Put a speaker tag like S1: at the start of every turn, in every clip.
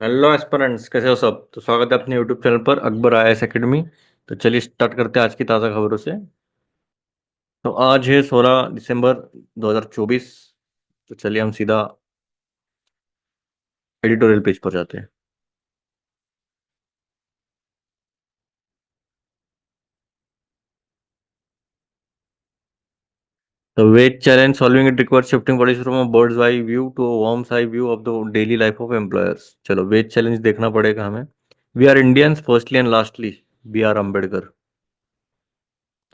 S1: Hello aspirants, कैसे हो सब? तो स्वागत है अपने यूट्यूब चैनल पर अकबर आईएएस एकेडमी। तो चलिए स्टार्ट करते हैं आज की ताज़ा खबरों से। तो आज है 16 दिसंबर 2024। तो चलिए हम सीधा एडिटोरियल पेज पर जाते हैं। तो wage challenge solving it requires shifting policy from a bird's eye view to a worm's eye view of the daily life of employers. चलो वेज चैलेंज देखना पड़ेगा हमें। We are Indians firstly and lastly. B R Ambedkar.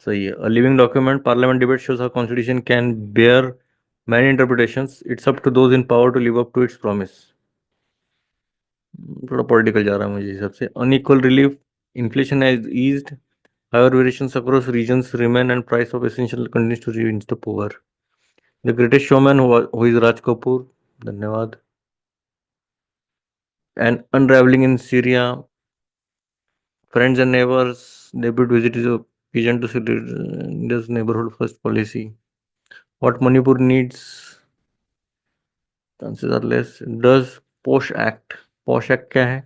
S1: सही है। A living document parliament debate shows how constitution can bear many interpretations. It's up to those in power to live up to its promise. थोड़ा political जा रहा है मुझे हिसाब से। Unequal relief inflation has eased higher variations across regions remain and price of essential continues to reach the poor. The greatest showman who is Raj Kapoor. धन्यवाद। And unravelling in Syria friends and neighbours debut visit is pigeon to India's neighborhood first policy. What Manipur needs, chances are less. Does POSH act, POSH act क्या है?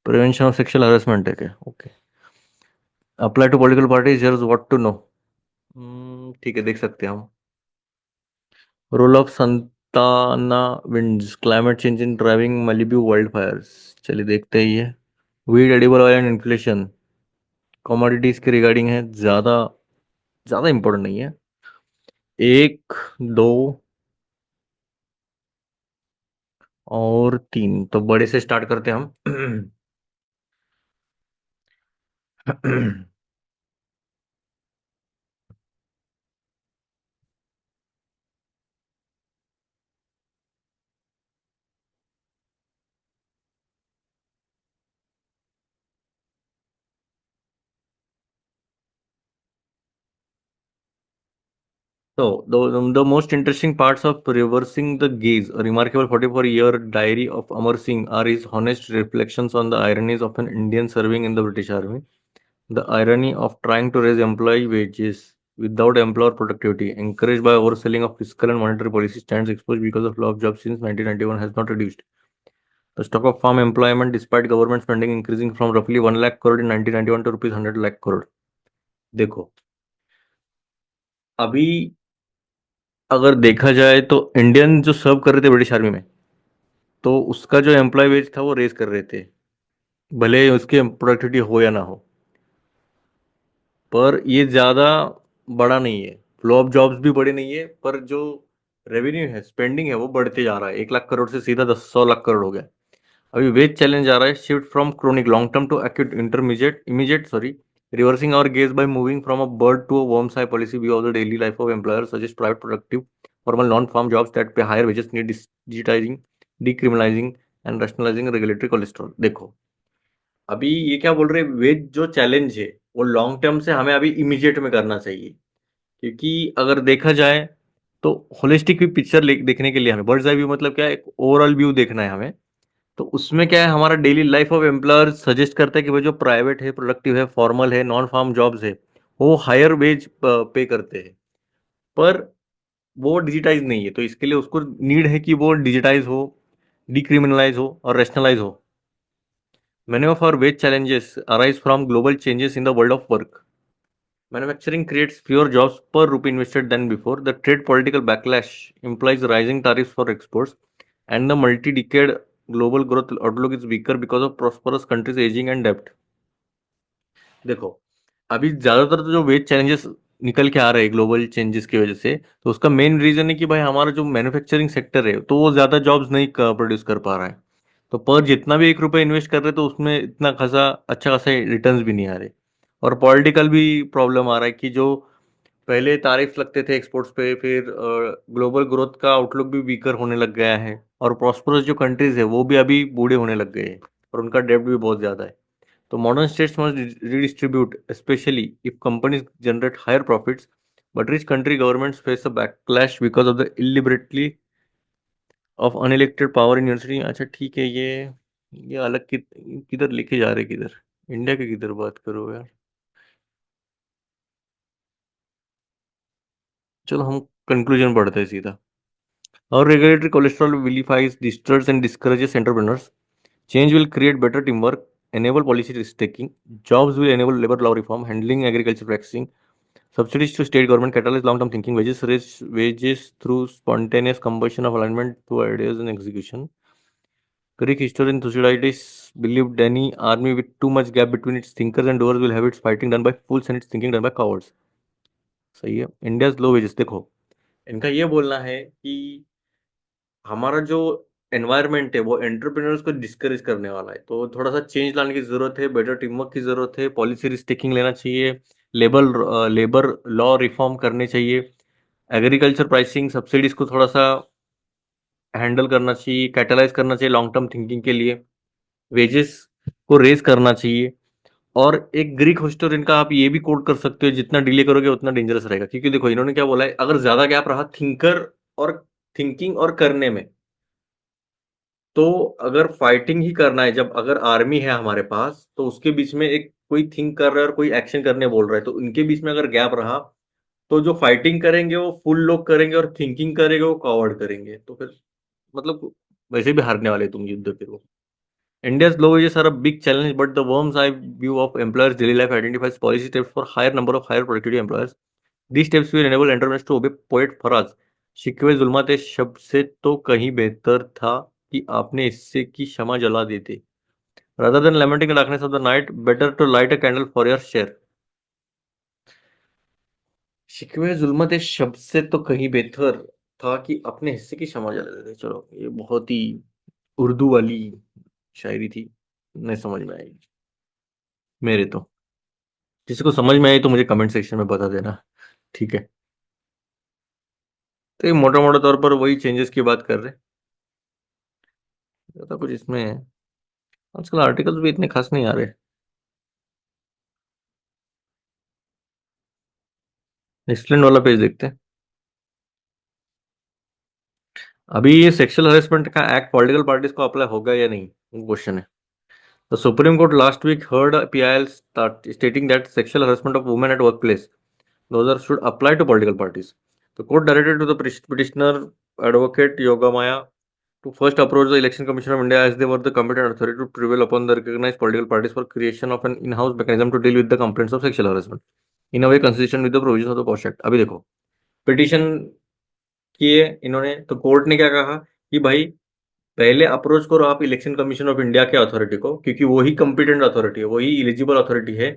S1: Prevention of sexual harassment है क्या? Okay. Apply to political parties, here's what to know. ठीक है, देख सकते हैं हम। Role of Santa Ana winds climate change in driving Malibu wildfires. चलिए देखते ही है। वीड edible oil and inflation commodities के रिगार्डिंग है। ज़्यादा ज़्यादा इंपॉर्टेंट नहीं है। एक, दो और तीन, तो बड़े से स्टार्ट करते हैं हम। So, the most interesting parts of Reversing the Gaze, a remarkable 44-year diary of Amar Singh, are his honest reflections on the ironies of an Indian serving in the British Army. The irony of trying to raise employee wages without employer productivity, encouraged by overselling of fiscal and monetary policy, stands exposed because of law of jobs since 1991 has not reduced. The stock of farm employment, despite government spending increasing from roughly 1 lakh crore in 1991 to rupees 100 lakh crore. देखो, अभी अगर देखा जाए तो Indian जो सर्व कर रहे थे ब्रिटिश आर्मी में, तो उसका जो एम्प्लॉय वेज था वो रेज कर रहे थे, भले उसके प्रोडक्टिविटी हो या ना हो। पर ये ज़्यादा बड़ा नहीं है। फ्लो ऑफ जॉब्स भी बड़े नहीं है, पर जो रेवेन्यू है, स्पेंडिंग है, वो बढ़ते जा रहा है। 1 लाख करोड़ से सीधा 100 लाख करोड़ हो गया। अभी वेज चैलेंज आ रहा है, shift from chronic long term to acute intermediate immediate sorry reversing our gaze by moving from a bird to a worm eye policy view of the daily life of employer suggest private productive formal non farm jobs that pay higher wages need digitising decriminalising and rationalising regulatory cholesterol. देखो, अभी ये क्या बोल रहे हैं, veg जो challenge है वो लॉन्ग टर्म से हमें अभी इमीडिएट में करना चाहिए। क्योंकि अगर देखा जाए तो होलिस्टिक भी पिक्चर देखने के लिए हमें बर्ड्स आई व्यू मतलब क्या है, एक ओवरऑल व्यू देखना है हमें। तो उसमें क्या है, हमारा daily life of employer suggest करता है कि भाई जो प्राइवेट है, प्रोडक्टिव है, फॉर्मल है, नॉन फार्म जॉब्स है, वो हायर वेज पे करते हैं। पर वो डिजिटाइज नहीं है, तो इसके लिए उसको नीड है कि वो डिजिटाइज हो, डिक्रिमिनलाइज हो और रेशनलाइज हो। Many of our wage challenges arise from global changes in the world of work. Manufacturing creates fewer jobs per rupee invested than before. The trade political backlash implies rising tariffs for exports, and the multi-decade global growth outlook is weaker because of prosperous countries aging and debt. देखो, अभी ज्यादातर तो जो veg challenges निकल के आ रहे हैं global changes की वजह से, तो उसका मेन रीजन है कि भाई हमारा जो मैन्युफैक्चरिंग सेक्टर है, तो वो ज्यादा जॉब्स नहीं प्रोड्यूस कर पा रहा है। तो पर जितना भी 1 रुपये इन्वेस्ट कर रहे तो उसमें इतना खासा अच्छा खासा रिटर्न्स भी नहीं आ रहे। और पॉलिटिकल भी प्रॉब्लम आ रहा है कि जो पहले तारीफ लगते थे एक्सपोर्ट्स पे, फिर ग्लोबल ग्रोथ का आउटलुक भी वीकर होने लग गया है। और प्रॉस्परस जो कंट्रीज है वो भी अभी बूढ़े होने लग गए हैं, और उनका डेब्ट भी बहुत ज़्यादा है। तो modern states must redistribute, especially if companies generate higher profits, but rich country governments face a backlash because of the illiberality of unelected power in university। अच्छा ठीक है, ये अलग किधर लिखे जा रहे, किधर इंडिया के किधर बात करो यार। चलो हम कंक्लूजन पढ़ते हैं सीधा। Our regulatory cholesterol vilifies, disturbs, and discourages entrepreneurs. Change will create better teamwork, enable policy risk taking. Jobs will enable labor law reform, handling agriculture practicing. Subsidies to state government catalyze long-term thinking. Wages raise wages through spontaneous combustion of alignment to ideas and execution. Greek historian Thucydides believed any army with too much gap between its thinkers and doers will have its fighting done by fools and its thinking done by cowards. सही है. India's low wages देखो, इनका ये बोलना है कि हमारा जो एनवायरनमेंट है वो एंटरप्रेन्योर्स को डिस्करेज करने वाला है, तो थोड़ा सा चेंज लाने की जरूरत है, बेटर टीमवर्क की जरूरत है, पॉलिसी रिस्क टेकिंग लेना चाहिए, लेबर लॉ रिफॉर्म करने चाहिए, एग्रीकल्चर प्राइसिंग सब्सिडीज को थोड़ा सा हैंडल करना चाहिए, कैटलाइज करना चाहिए लॉन्ग टर्म थिंकिंग के लिए, वेजेस को रेज करना चाहिए. और एक ग्रीक हिस्टोरियन का आप ये भी कोट कर सकते हो, जितना डिले करोगे उतना डेंजरस रहेगा, क्योंकि देखो इन्होंने क्या बोला है, अगर ज्यादा गैप रहा थिंकिंग और करने में, तो अगर फाइटिंग ही करना है, जब अगर आर्मी है हमारे पास, तो उसके बीच में एक कोई थिंक कर रहा है और कोई एक्शन करने बोल रहा है, तो उनके बीच में अगर गैप रहा, तो जो फाइटिंग करेंगे वो फुल लोग करेंगे और थिंकिंग करेंगे वो कॉवर्ड करेंगे, तो फिर मतलब वैसे भी हारने वाले तुम युद्ध फिर वो. India's low wages are a big challenge, but the worm's eye view of employers' daily life identifies policy steps for higher number of higher productivity employers. These steps will enable entrepreneurs to obey poet Faraz. शिकवे जुल्मत शब्द से तो कहीं बेहतर था कि आपने इससे की क्षमा जला देते. Rather than lamenting the darkness of the night, better to light a candle for your share. शिकवे जुल्मत शब्द से तो कहीं बेहतर था कि अपने हिस्से की क्षमा जला देते. चलो, ये बहुत ही उर्दू वाली शायरी थी, नहीं समझ में आई मेरे तो. किसी को समझ में आई तो मुझे कमेंट सेक्शन में बता देना, ठीक है. तो ये मोटा मोटा तौर पर वही चेंजेस की बात कर रहे हैं, ज़्यादा कुछ इसमें है. आजकल आर्टिकल्स भी इतने खास नहीं आ रहे. एक्सप्लेन वाला पेज देखते हैं. अभी ये सेक्सुअल हरेसमेंट का एक्ट पॉलिटिकल पार्टीज को अप्लाई होगा या नहीं, वो क्वेश्चन है. The supreme court last week heard PIL stating that sexual harassment of women at workplace those should apply to political parties. The court directed to the petitioner advocate Yogamaya to first approach the Election Commission of India as they were the competent authority to prevail upon the recognized political parties for creation of an in-house mechanism to deal with the complaints of sexual harassment in a way consistent with the provisions of the POSH Act. अभी देखो, petition किए इन्होंने, तो court ने क्या कहा कि भाई पहले अप्रोच करो आप इलेक्शन कमीशन ऑफ इंडिया के अथॉरिटी को, क्योंकि वही कंपिटेंट अथॉरिटी है, वही एलिजिबल अथॉरिटी है.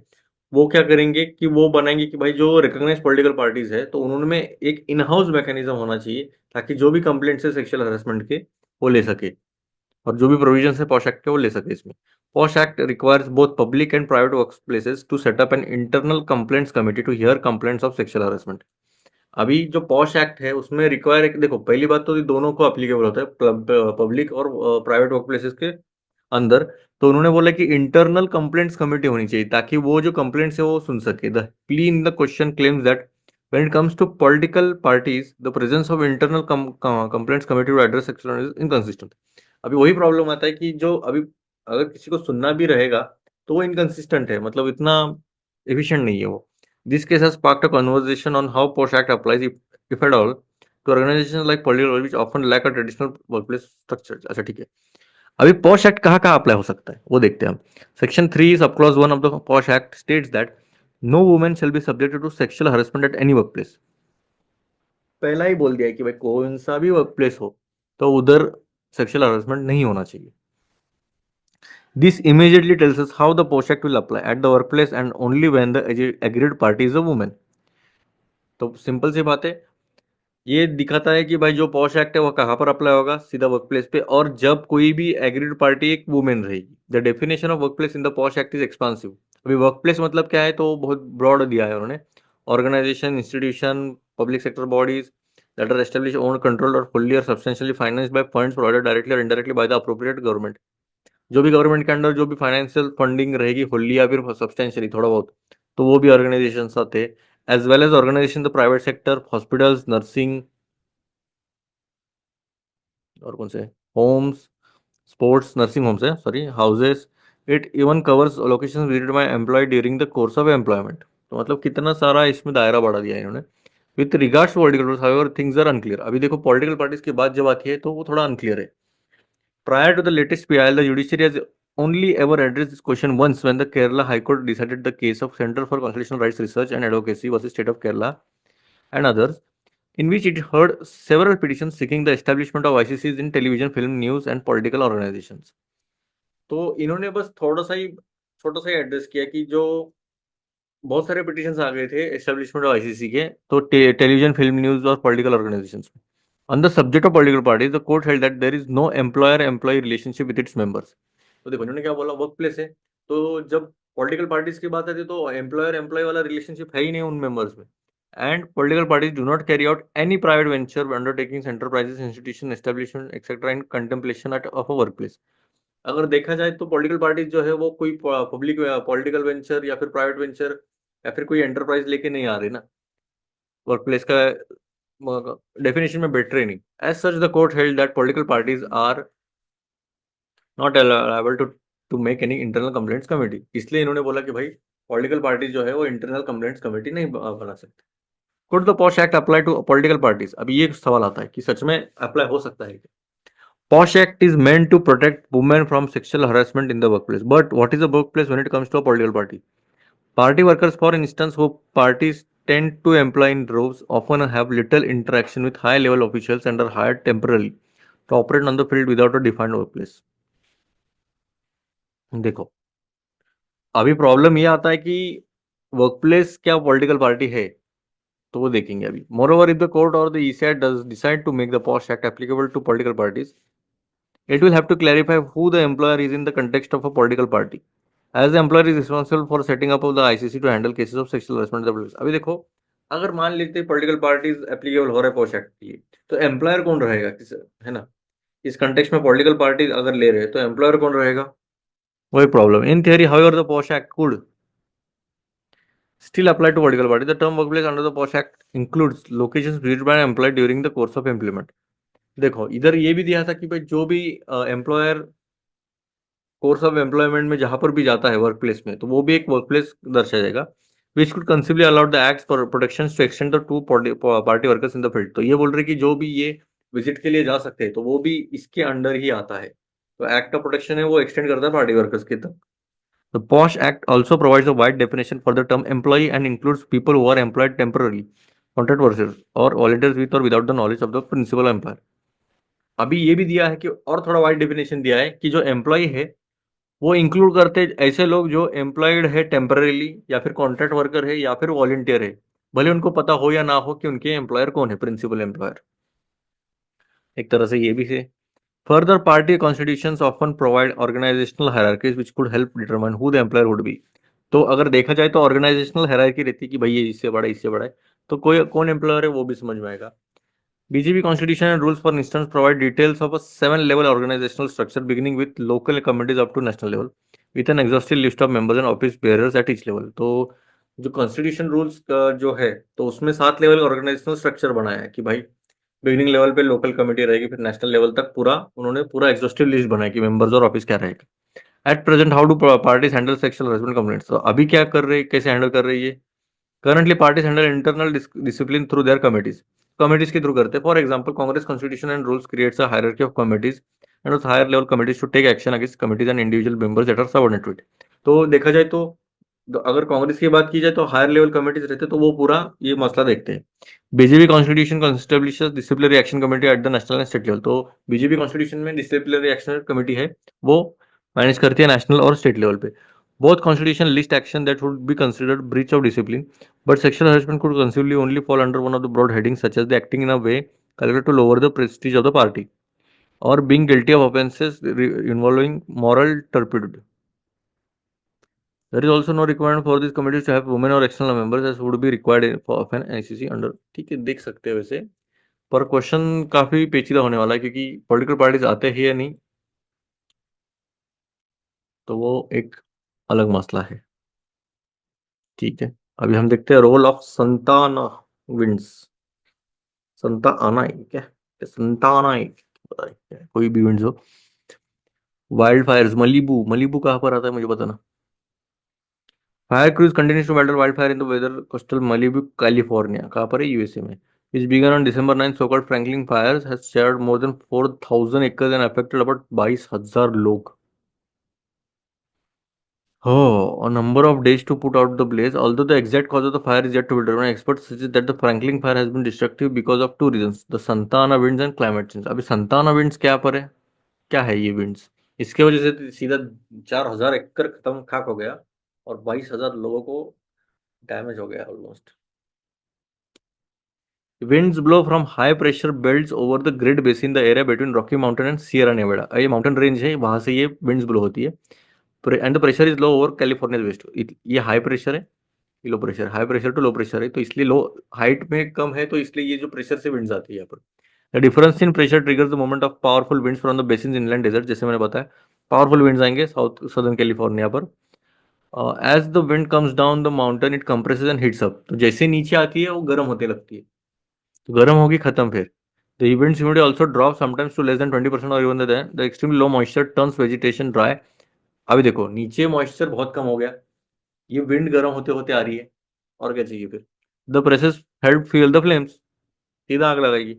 S1: वो क्या करेंगे कि वो बनाएंगे कि भाई जो रिकॉग्नाइज पॉलिटिकल पार्टीज है, तो उन्होंने एक इन हाउस मैकेनिज्म होना चाहिए, ताकि जो भी कंप्लेंट्स है सेक्सुअल हरासमेंट के वो ले सके, और जो भी प्रोविजन है पॉश एक्ट के वो ले सके. इसमें POSH act requires both public and private work places to set up an internal complaints committee to hear complaints of sexual harassment. अभी जो पॉश एक्ट है उसमें रिक्वायर है कि देखो, पहली बात तो ये दोनों को अप्लीकेबल होता है, पब्लिक और प्राइवेट वर्क प्लेसेस के अंदर. तो उन्होंने बोला कि इंटरनल कंप्लेंट्स कमेटी होनी चाहिए, ताकि वो जो कंप्लेंट्स है वो सुन सके. The plea in the question claims that when it comes to political parties the presence of internal complaints committee to address sexual is inconsistent. अभी वही प्रॉब्लम आता है कि जो अभी अगर किसी को सुनना भी रहेगा तो वो इनकंसिस्टेंट है, मतलब इतना एफिशिएंट नहीं है वो. This case has sparked a conversation on how POSH Act applies, if at all, to organizations like political which often lack a traditional workplace structure. अच्छा ठीक है, अभी पॉश एक्ट कहाँ कहाँ अप्लाई हो सकता है वो देखते हैं हम. Section 3 sub clause 1 of the POSH act states that no women shall be subjected to sexual harassment at any work place. पहला ही बोल दिया है कि भाई कौन सा भी वर्क प्लेस हो तो उधर सेक्सुअल हरेसमेंट नहीं होना चाहिए. This immediately tells us how the POSH Act will apply at the workplace and only when the agreed party is a woman. तो सिंपल सी बात है, ये दिखाता है कि भाई जो पॉश एक्ट है वो कहाँ पर अप्लाई होगा, सीधा वर्क प्लेस पे, और जब कोई भी एग्रीड पार्टी एक वुमेन रहेगी. The definition of workplace in the POSH act is expansive. अभी वर्क प्लेस मतलब क्या है तो बहुत ब्रॉड दिया है उन्होंने. Organisation, institution, public sector bodies that are established, owned, controlled or fully or substantially financed by funds provided directly or indirectly by the appropriate government. जो भी गवर्नमेंट के अंडर जो भी फाइनेंशियल फंडिंग रहेगी, फुल्ली या फिर सब्सटेंशियली थोड़ा बहुत, तो वो भी ऑर्गेनाइजेशन आते हैं. As well as organisation the private sector, hospitals, nursing, और कौन से, होम्स, स्पोर्ट्स नर्सिंग होम्स है, sorry, houses. It even covers location visited by employ during the course of employment. तो मतलब कितना सारा इसमें दायरा बढ़ा दिया है इन्होंने. With regards to political parties however things are unclear. अभी देखो पॉलिटिकल पार्टीज की बात जब आती है तो वो थोड़ा अनक्लियर है। Prior to the latest PIL, the judiciary has only ever addressed this question once when the Kerala High Court decided the case of Center for Constitutional Rights Research and Advocacy versus State of Kerala and others, in which it heard several petitions seeking the establishment of ICCs in television, film, news and political organizations. तो इन्होंने बस थोड़ा सा ही छोटा सा ही address किया कि जो बहुत सारे पिटिशंस आ गए थे एस्टेब्लिशमेंट ऑफ आईसीसी के, तो टेलीविजन, फिल्म, न्यूज और पॉलिटिकल ऑर्गेनाइजेशंस में। On the subject of political parties the court held that there is no employer employ relationship with its members. तो देखो इन्होंने क्या बोला, वर्क प्लेस है, तो जब पॉलिटिकल पार्टीज की बात आती है तो एम्प्लॉयर एम्प्लॉय वाला रिलेशनशिप है ही नहीं उन मेंबर्स में। And political parties do not carry out any private venture, undertakings, enterprises, institution, establishment etcetera in contemplation of a work place. अगर देखा जाए तो पॉलिटिकल पार्टीज जो है वो कोई पब्लिक पॉलिटिकल वेंचर या फिर प्राइवेट वेंचर या फिर कोई एंटरप्राइज लेके नहीं आ रहे ना, वर्क प्लेस का डेफिनेशन में बैठ रहे नहीं। As such the court held that political parties are not allowable to make any internal complaints committee. इसलिए इन्होंने बोला कि भाई पॉलिटिकल पार्टी जो है वो इंटरनल कंप्लेंट्स कमेटी नहीं बना सकते। Could the POSH act apply to political parties? अभी ये सवाल आता है कि सच में अप्लाई हो सकता है क्या? Posh Act is meant to protect women from sexual harassment in the workplace. But what is a workplace when it comes to a political party? Party workers, for instance, who parties tend to employ in roles, often have little interaction with high level officials and are hired temporarily to operate on the field without a defined workplace. देखो अभी problem ये आता है कि workplace क्या political party है, तो वो देखेंगे अभी। मोर इफ द कोर्ट और the ECI does decide to make the POSH act applicable to political parties, it will have to clarify who the employer is in the context of a political party, as the employer is responsible for setting up of the ICC to handle cases of sexual harassment in the workplace। अभी देखो अगर मान लेते political parties applicable हो रहा है posh act के लिए, तो एम्प्लॉयर कौन रहेगा किस, है ना? इस कंटेक्स्ट में पॉलिटिकल पार्टी अगर ले रहे हैं तो एम्प्लॉयर कौन रहेगा, वही problem. In theory however the POSH act could still apply to political party. The term workplace under the POSH Act includes locations visited by an employee during the course of employment। देखो इधर ये भी दिया था कि भाई जो भी एम्प्लॉयर कोर्स ऑफ एम्प्लॉयमेंट में जहां पर भी जाता है वर्क प्लेस में, तो वो भी एक वर्क प्लेस दर्शाया जाएगा। Which could conceivably allowed the acts for protection to extend the to party workers in the field. तो ये बोल रहे कि जो भी ये विजिट के लिए जा सकते हैं तो वो भी इसके अंडर ही आता है, तो एक्ट का प्रोटेक्शन है वो एक्सटेंड करता है पार्टी वर्कर्स के तक। The POSH act also provides a wide definition for the term employee and includes people who are employed temporary, contract workers और वॉलंटियर्स विद और without the knowledge of the principal employer. अभी ये भी दिया है कि और थोड़ा वाइड डेफिनेशन दिया है कि जो एम्प्लॉय है वो इंक्लूड करते ऐसे लोग जो एम्प्लॉयड है टेम्पररीली या फिर कॉन्ट्रैक्ट वर्कर है या फिर वॉलंटियर है, भले उनको पता हो या ना हो कि उनके एम्प्लॉयर कौन है, प्रिंसिपल एम्प्लॉयर। एक तरह से ये भी है। Further party constitutions often provide organisational hierarchies which could help determine who the employer would be. तो अगर देखा जाए तो ऑर्गेनाइजेशनल हायरार्की रहती है कि भाई ये इससे बड़ा है, इससे बड़ा है, तो कोई कौन एम्प्लॉयर है वो भी समझ में आएगा। BJP constitution and rules, for instance, provide details of a 7-level organizational structure beginning with local committees up to national level, with an exhaustive list of members and office bearers at each level। तो जो constitution rules का जो है तो उसमें 7 level organisational structure बनाया है कि भाई बिगिनिंग लेवल पे लोकल कमेटी रहेगी, फिर नेशनल लेवल तक पूरा उन्होंने पूरा एग्जॉस्टिव लिस्ट बनाया कि मेंबर्स और ऑफिस क्या रहेगा। At present how do parties handle sexual harassment complaints? तो अभी क्या कर रही है, कैसे हैंडल कर रही है? Currently, parties handle internal discipline through their committees. Committees के थ्रू करते हैं। For example Congress constitution and rules creates a hierarchy of committees and us higher level committees to take action against committees and individual members that are subordinate to it. तो देखा जाए तो अगर कांग्रेस की बात की जाए तो हायर लेवल कमिटीज रहते तो वो पूरा ये मसला देखते हैं। BJP constitution establishes disciplinary action committee at the national and state level. तो बीजेपी कॉन्स्टिट्यूशन में डिसिप्लिनरी एक्शन कमेटी है, वो मैनेज करती है नेशनल और स्टेट लेवल पे। Both constitution list action that would be considered breach of discipline, but sexual harassment could conceivably only fall under one of the broad headings such as the acting in a way calculated to lower the prestige of the party or being guilty of offences involving moral turpitude। There is also no requirement for these committees to have women or external members as would be required of an ICC under। ठीक है, देख सकते हैं वैसे, पर question काफी पेचीदा होने वाला है क्योंकि पॉलिटिकल पार्टीज आते हैं या नहीं, तो वो एक अलग मसला है। ठीक है, अभी हम देखते हैं रोल ऑफ संताना विंड्स। संता आना है क्या, संताना है, पता नहीं क्या है, कोई भी विंड्स हो। वाइल्ड फायर्स, मलीबू, मलीबू कहाँ पर आता है मुझे बताना। Fire crews continues to battle wildfire in the weather coastal Malibu California, कहाँ पर है, यूएसए में. Is began on December 9, so called Franklin fires has shared more than 4,000 acres and affected about 22,000 लोग. Oh, a number of days to put out the blaze. Although the exact cause of the fire is yet to be determined, experts suggest that the Franklin fire has been destructive because of two reasons: the Santa Ana winds and climate change. अभी Santa Ana winds क्या पर है? क्या है ये winds? इसके वजह से तो सीधा 4,000 एकड़ खत्म खाक हो गया और 22,000 लोगों को डैमेज हो गया almost. Winds blow from high pressure belts over the Great Basin, the area between Rocky Mountain and Sierra Nevada. ये माउंटेन रेंज है, वहां से ये विंड्स ब्लो होती है. And the pressure is low over California west. ये high pressure है, ये low pressure, high pressure to low pressure है, तो इसलिए लो हाइट में कम है, तो इसलिए ये जो प्रेशर से विंड्स आती है यहाँ पर. The difference in pressure triggers the moment of powerful winds from the basin inland desert. जैसे मैंने बताया, पावरफुल विंड्स आएंगे साउथ सदर्न कैलिफोर्निया पर. As the wind comes down the mountain it compresses and heats up. तो जैसे नीचे आती है वो गर्म होने लगती है, तो गर्म होगी, खत्म फिर. The events humidity also drop sometimes to less than 20% और even the extremely low moisture turns vegetation dry. अभी देखो नीचे मॉइस्चर बहुत कम हो गया, ये विंड गर्म होते होते आ रही है, और क्या चाहिए फिर. The breezes help fuel the flames, सीधा आग लगाएगी.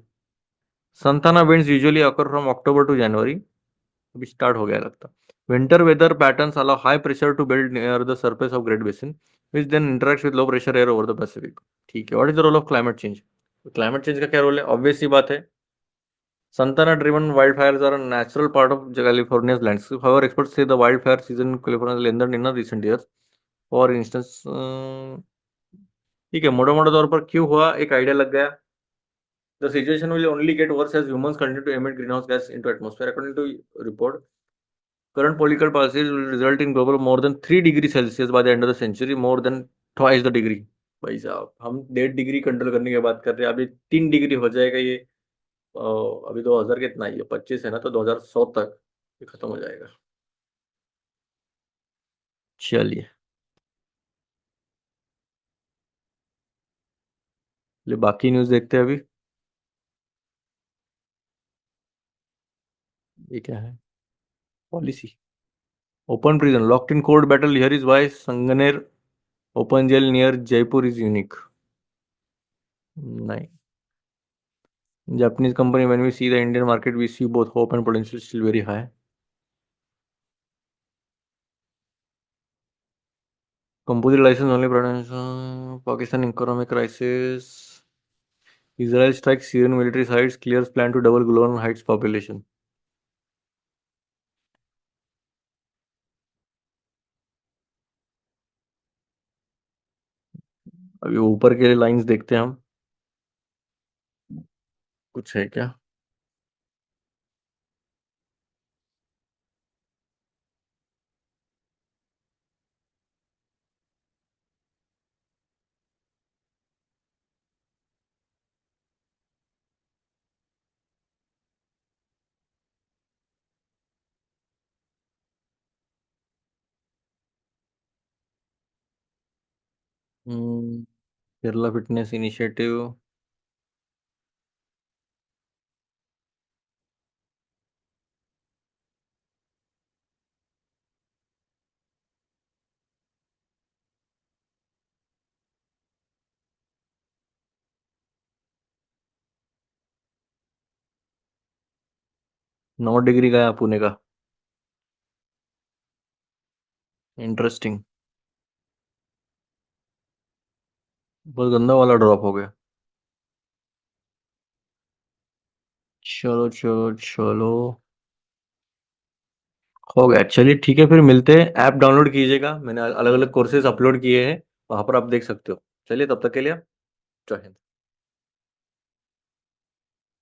S1: Santa Ana winds usually occur from October to January. अभी स्टार्ट हो गया लगता. Winter weather patterns allow high pressure to build near the surface of Great Basin which then interacts with low pressure air over the Pacific. ठीक है, what is the role of climate change. Climate change का क्या role है, obvious सी बात है. Santana driven wildfires are a natural part of California's landscape. However, experts say the wildfire season in California has lengthened in the recent years. For instance, ठीक है, मोटा मोटा तौर पर क्यों हुआ एक आइडिया लग गया. The situation will only get worse as humans continue to emit greenhouse gas into atmosphere. According to report, current political policies will result in global more than 3 degrees Celsius by the end of the century, more than twice the degree. भाई साहब, हम 1.5 degree control करने की बात कर रहे हैं, अभी 3 डिग्री हो जाएगा ये. अभी 2000 कितना ही है, 25 है ना, तो 2100 तक ये खत्म हो जाएगा. चलिए, बाकी न्यूज़ देखते हैं अभी. ये क्या है, policy. Open prison locked in court battle, here is why Sanganer open jail near Jaipur is unique. नहीं. Japanese company, when we see the Indian market, we see both hope and potential still very high. Composite license only production. Pakistan economic crisis. Israel strikes Syrian military sites, clears plan to double Golan Heights population. अभी ऊपर के lines देखते हैं हम, कुछ है क्या. Kerala fitness initiative. नौ डिग्री गया पुणे का. इंटरेस्टिंग. बहुत गंदा वाला ड्रॉप हो गया. चलो चलो चलो, हो गया. चलिए ठीक है, फिर मिलते हैं. ऐप डाउनलोड कीजिएगा, मैंने अलग अलग कोर्सेज अपलोड किए हैं, वहां पर आप देख सकते हो. चलिए, तब तक के लिए जय हिंद.